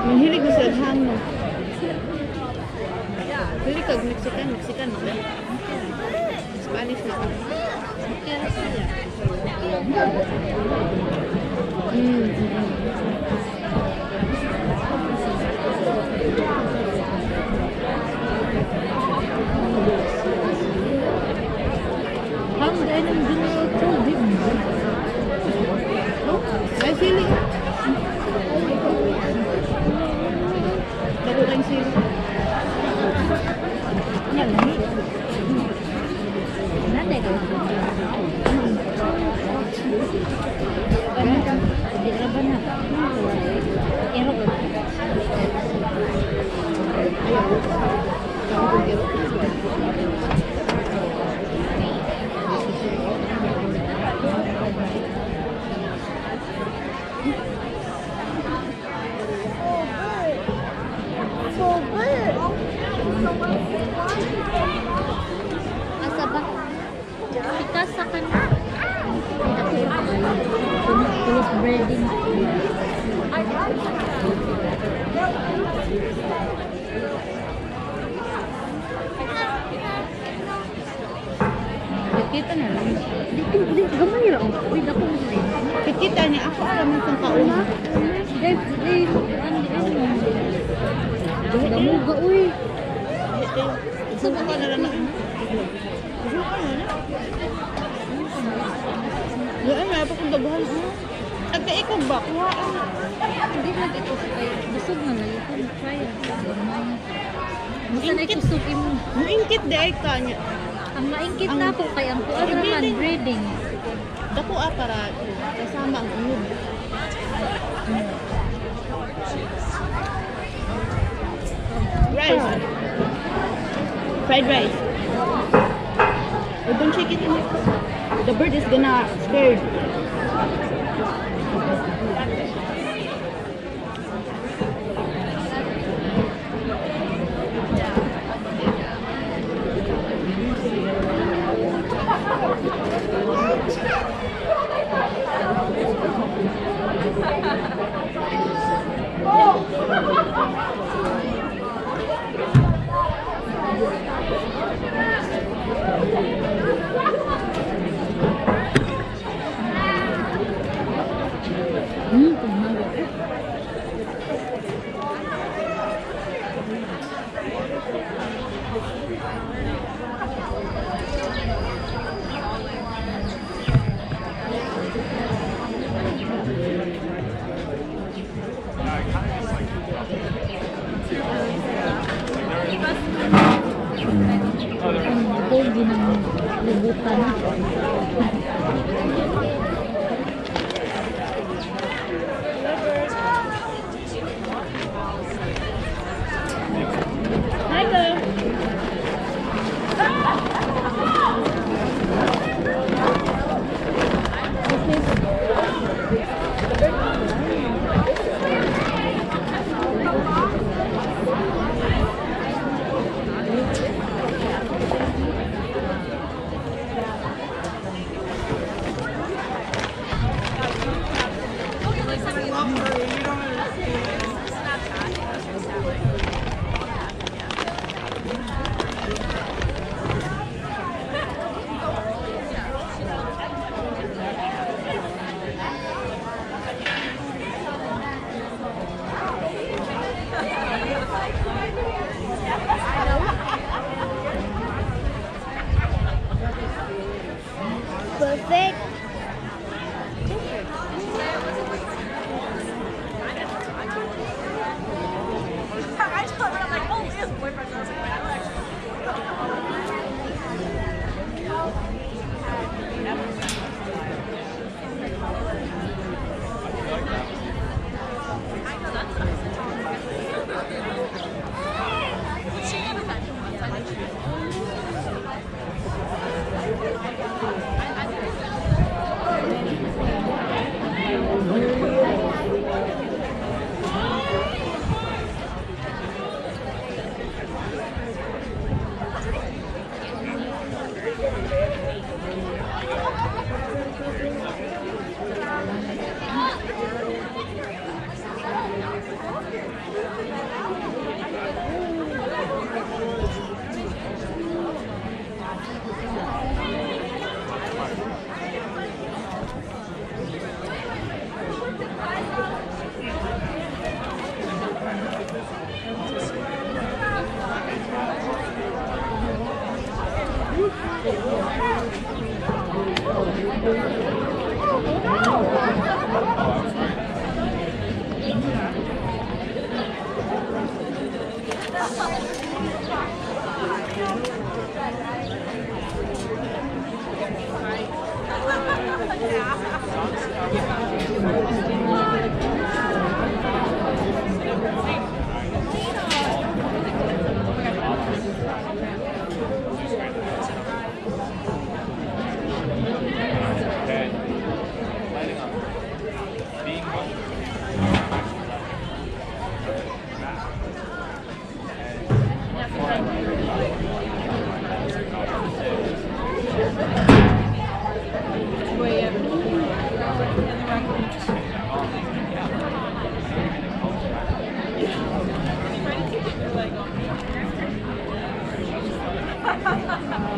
Mahilig mo sa ham, no? Hilig ka Mexican, no? Spanish na ka. Ham din ang tubig. Ay, sili. Dago kayong sili. Yan, lamig. Nanay ka. Hindi ka ba na? Ero ka. Asa ba? Ikasa ka na. Tulog breading. Kita na lang. Di, gamay lang. Uy, dako mo rin. Kita niya ako alam mo kung kauna. Damuga, uy. Suka ka na lang na. Suka na na. Doon na pa kung dabuhan. At ikaw ba? Kuhaan. Hindi na dito sa kayo. Busog na lang. Ito, try it. Gamay. Basta na ikusukin mo. Muingkit di ay ka niya. Ang maingkit na po kay ang kuwan naman, breeding. Dako para kasama ang unog. Rice. Fried rice. Oh, don't shake it in it. The bird is gonna scared. Pogi ng lubutan. Hi, girl.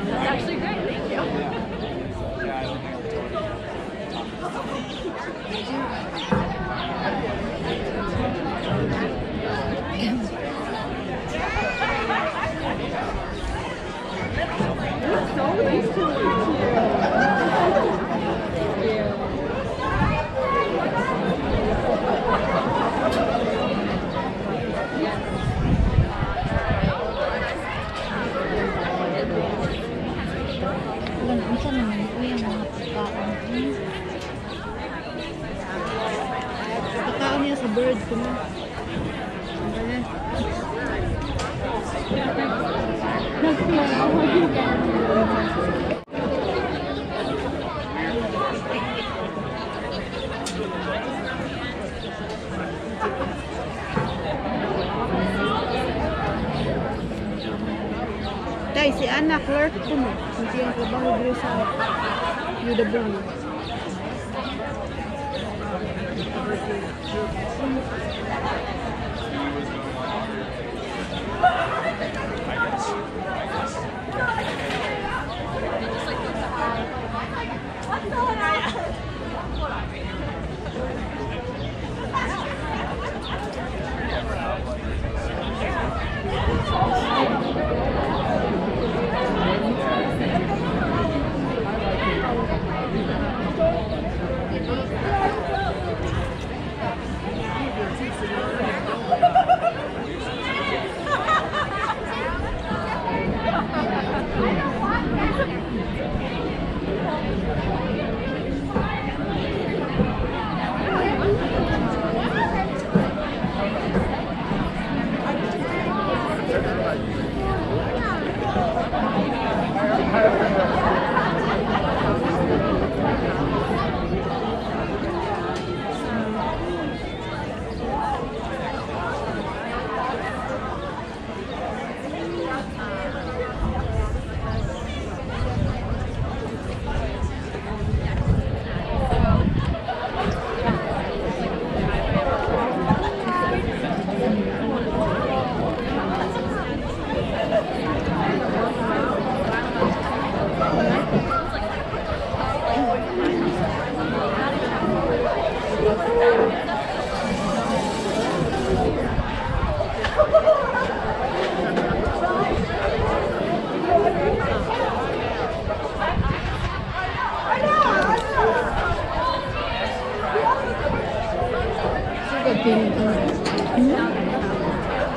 That's actually great, thank you. Isa naman ito yung mga pagkaon. Pagkaon niya sa bird ko mo. Tay, si Ana, clerk ko mo. Hindi ang trabaho dito sa Yuda Brown.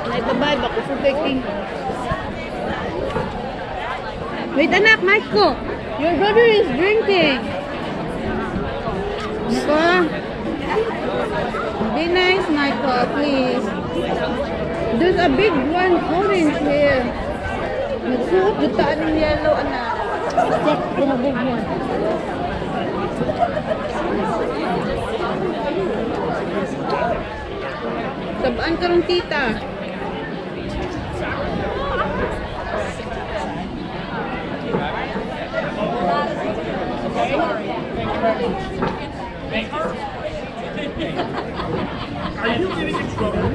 Naitabay ako sa taking. Wait, anak, Marco. Your brother is drinking. Marco. Be nice, Michael, please. There's a big one orange here. Nagsuot, jutaan ng yellow, anak. Check, pinabog mo. Tabaan ka rin, tita. Are you getting in trouble?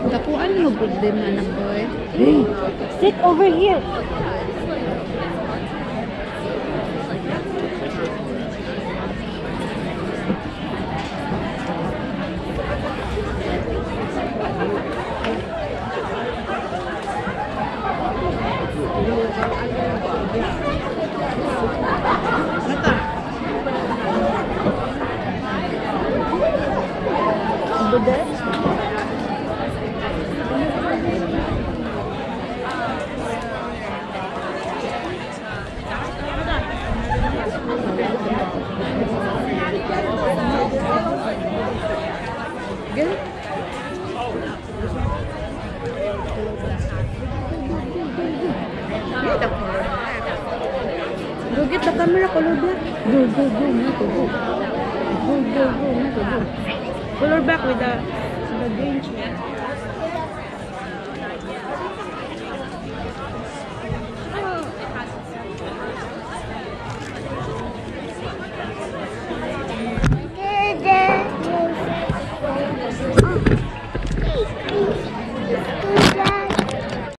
Dakuan no problema na boy. Hey, sit over here. Go get the camera, color back. Go, go, go, Nato, go. Go, go, go, Nato, go. Color back with the green chair.